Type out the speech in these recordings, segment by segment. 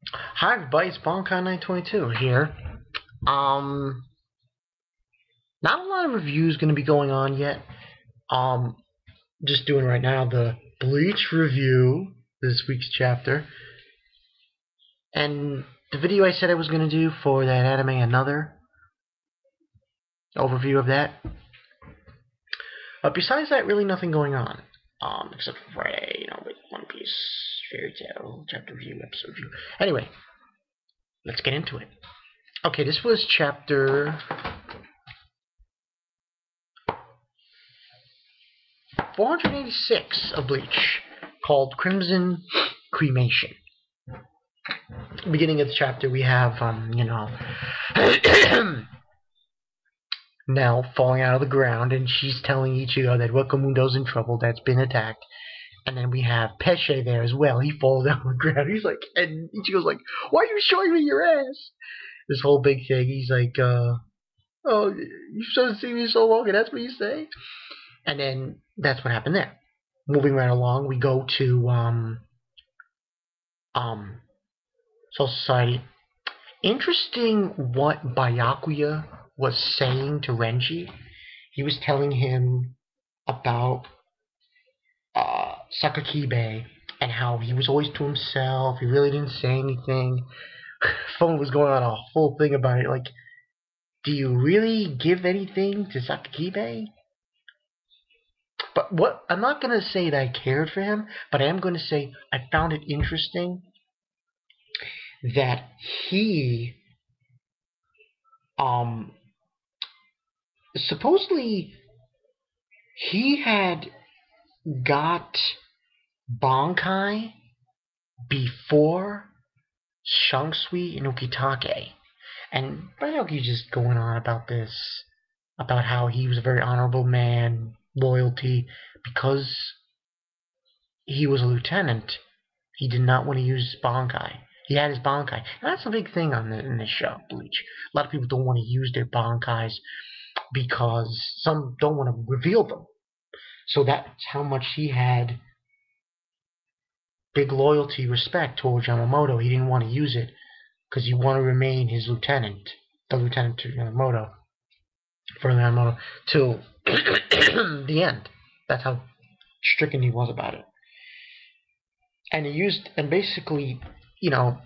Hi everybody, it's Bonkai922 here. Um, Not a lot of reviews going to be going on yet. Um, just doing right now the Bleach review, this week's chapter, and the video I said I was going to do for that anime, another overview of that. But besides that, really nothing going on. Except for Friday, with One Piece, Fairy Tail, chapter review, episode review. Anyway, let's get into it. Okay, this was chapter 486 of Bleach, called Cremation. Beginning of the chapter, we have, Nell falling out of the ground, and she's telling Ichigo that Wakamundo's in trouble, that's been attacked. And then we have Pesce there as well. He falls down on the ground. He's like, and Ichigo's like, "Why are you showing me your ass?" This whole big thing. He's like, "Oh, you haven't seen me so long, and that's what you say?" And then that's what happened there. Moving right along, we go to um, Soul Society. Interesting what Byakuya was saying to Renji. He was telling him about Sakakibe and how he was always to himself. He really didn't say anything. Phone was going on a whole thing about it. Like, do you really give anything to Sakakibe? But what I'm not gonna say that I cared for him, but I am gonna say I found it interesting that he um supposedly he had got Bankai before Shangsui and Ukitake. And Ryuki's just going on about this, about how he was a very honorable man, loyalty, because he was a lieutenant. He did not want to use his Bankai. He had his Bankai. And that's a big thing in this show, Bleach. A lot of people don't want to use their Bankais because some don't want to reveal them. So that's how much he had big loyalty, respect towards Yamamoto. He didn't want to use it because he wanted to remain his lieutenant, the lieutenant to Yamamoto, for Yamamoto, till the end. That's how stricken he was about it. And he and basically, you know,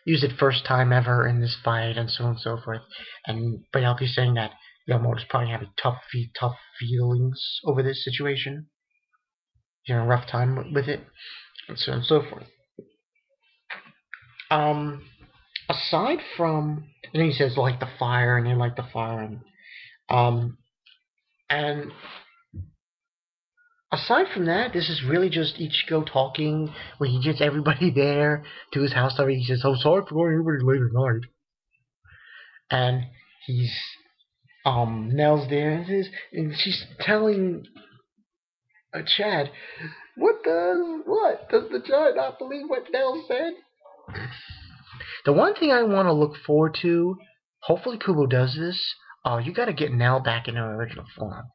used it first time ever in this fight, and so on and so forth. And Bayalki's saying that Yamamoto's probably having tough feelings over this situation. Rough time with it, and so on and so forth. Um, Aside from, and then he says like the fire, and they like the fire, um, and aside from that, this is really just Ichigo talking when he gets everybody there to his house. He says, "I'm sorry for going everybody late at night," and he's Nell's there, and she's telling Chad, what does the Chad not believe what Nell said? The one thing I want to look forward to, hopefully Kubo does this. You got to get Nell back in her original form.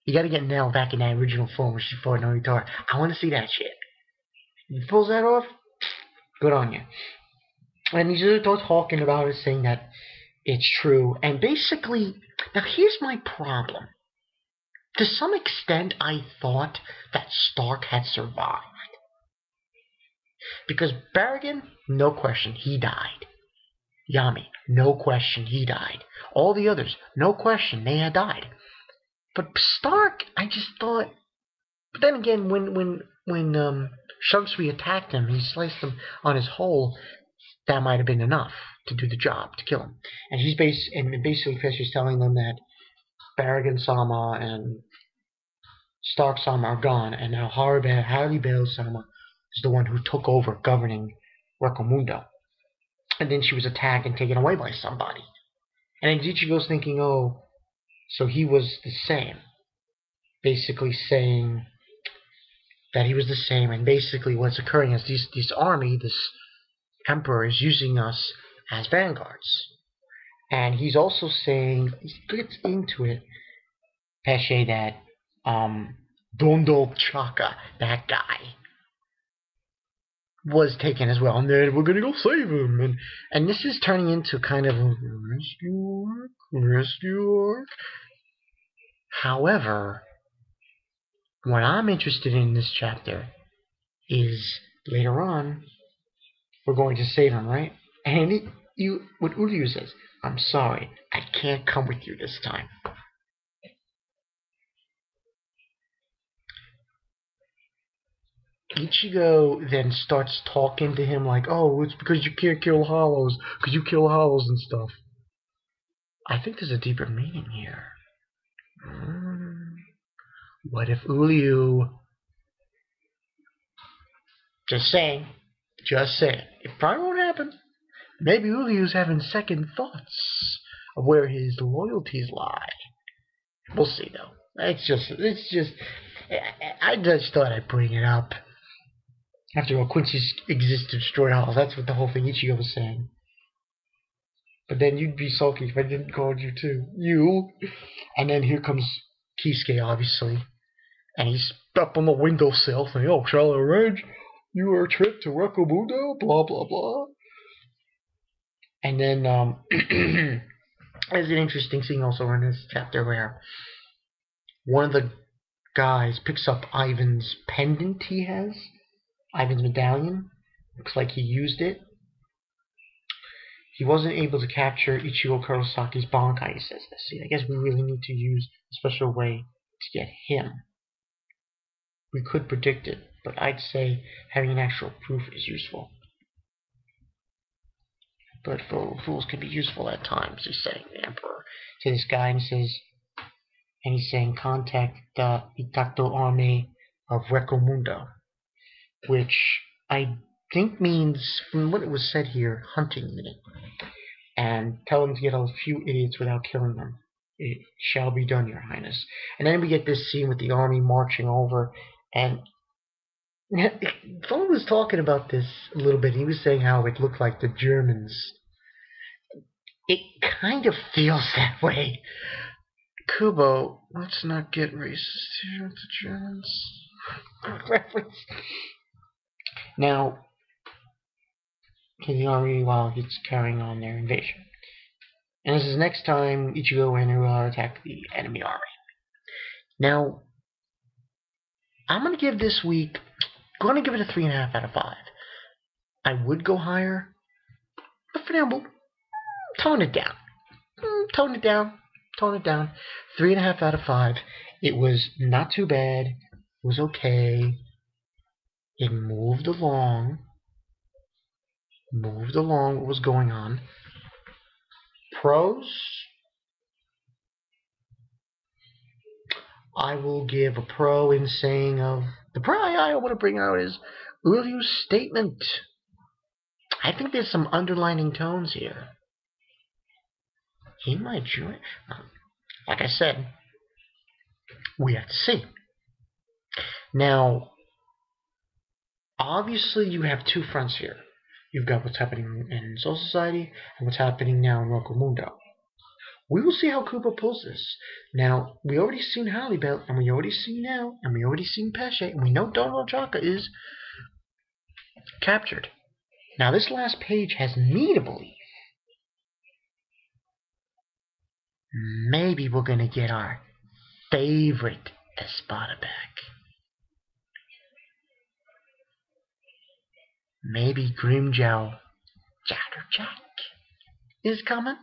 You got to get Nell back in that original form where she fought Noritora. I want to see that shit. If he pulls that off, good on you. And he's just talking about it, saying that it's true. And basically, now here's my problem. To some extent, I thought that Stark had survived. Because Barrigan, no question, he died. Yami, no question, he died. All the others, no question, they had died. But Stark, I just thought. But then again, when Shugsui attacked him, he sliced him on his hole. That might have been enough to do the job, to kill him. And basically Fisher's telling them that Barrigan-sama and Stark-sama are gone, and now Haribel-sama is the one who took over governing Wakamundo. And then she was attacked and taken away by somebody. And then Ichigo's thinking, oh, so he was the same. Basically saying that he was the same, and basically what's occurring is this army, this emperor, is using us as vanguards. And he's also saying, he gets into it, Pesce, that Dondo Chaka, that guy, was taken as well, and then we're gonna go save him, and this is turning into kind of a rescue arc. However, what I'm interested in this chapter is later on we're going to save him, right? And what Uryu says, I'm sorry, I can't come with you this time. Ichigo then starts talking to him like, oh, it's because you can't kill hollows, because you kill hollows and stuff. I think there's a deeper meaning here. What if Uryu... Just saying. It probably won't happen. Maybe Uryu's having second thoughts of where his loyalties lie. We'll see, though. I just thought I'd bring it up. After all, Quincy's exists to destroy all. That's what the whole thing Ichigo was saying. But then you'd be sulky if I didn't call you too. You! And then here comes Kisuke, obviously. And he's up on the windowsill saying, oh, shall I arrange your trip to Recomundo? Blah, blah, blah. And then, there's an interesting scene also in this chapter where one of the guys picks up Ivan's pendant he has. Ivan's medallion. Looks like he used it. He wasn't able to capture Ichigo Kurosaki's Bankai, he says this. See, I guess we really need to use a special way to get him. We could predict it, but I'd say having an actual proof is useful. But fools can be useful at times, he's saying, the Emperor. To this guy, and he's saying, contact the Itato army of Recomundo, which I think means, from what it was said here, hunting unit. And tell them to get a few idiots without killing them. It shall be done, Your Highness. And then we get this scene with the army marching over, and someone was talking about this a little bit. He was saying how it looked like the Germans. It kind of feels that way. Kubo, let's not get racist here with the Germans. Reference. Now, the army, while it's carrying on their invasion. And this is next time Ichigo and Urara attack the enemy army. Now, I'm going to give this week, I'm going to give it a 3.5 out of 5. I would go higher, but for now, we'll tone it down. Tone it down. 3.5 out of 5. It was not too bad. It was okay. It moved along. What was going on. Pros, I will give a pro in saying of the pro I want to bring out is Uryu's statement. I think there's some underlining tones here. He might join. Like I said, we have to see. Now, obviously, you have two fronts here. You've got what's happening in Soul Society and what's happening now in Recomundo. We will see how Kubo pulls this. Now, we already seen Hallibelt, and we already seen Nell, and we already seen Pesce, and we know Donald Jaka is captured. Now, this last page has me to believe maybe we're going to get our favorite Espada back. Maybe Grimjow Jatterjack is coming?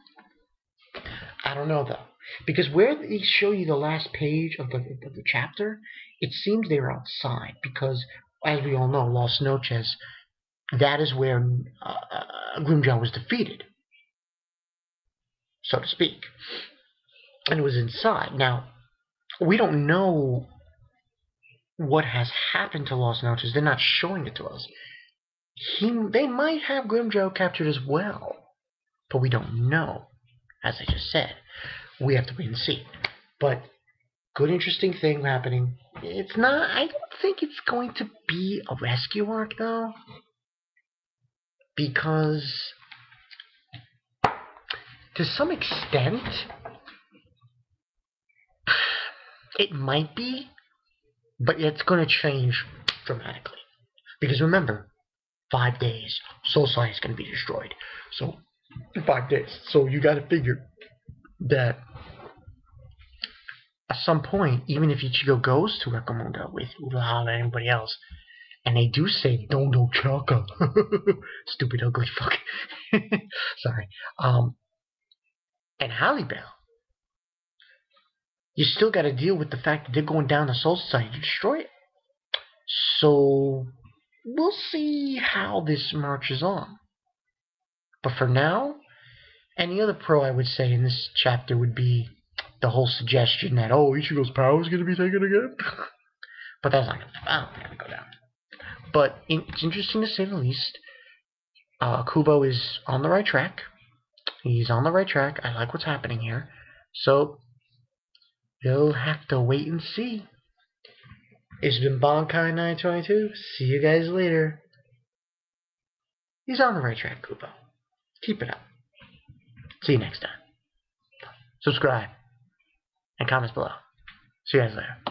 I don't know, though. Because where they show you the last page of the chapter, it seems they were outside. Because, as we all know, Los Noches, that is where Grimjow was defeated, so to speak. And it was inside. Now, we don't know what has happened to Los Noches. They're not showing it to us. They might have Grimjow captured as well, but we don't know. As I just said, we have to wait and see. But good, interesting thing happening. It's not. I don't think it's going to be a rescue arc, though, because to some extent it might be, but it's going to change dramatically. Because remember, 5 days, Soul Society is going to be destroyed. So, in 5 days. So you got to figure that at some point, even if Ichigo goes to Wakamundo with Uraha and anybody else, and they do say Dondo Chaka, stupid ugly fuck, sorry, and Hallibell, you still got to deal with the fact that they're going down the Soul Society to destroy it. So we'll see how this marches on. But for now, any other pro I would say in this chapter would be the whole suggestion that, oh, Ichigo's power is going to be taken again. But that's not going to go down. But it's interesting to say the least. Kubo is on the right track. He's on the right track. I like what's happening here. So, you'll have to wait and see. It's been Bonkai922. See you guys later. He's on the right track, Kubo. Keep it up. See you next time. Subscribe and comments below. See you guys later.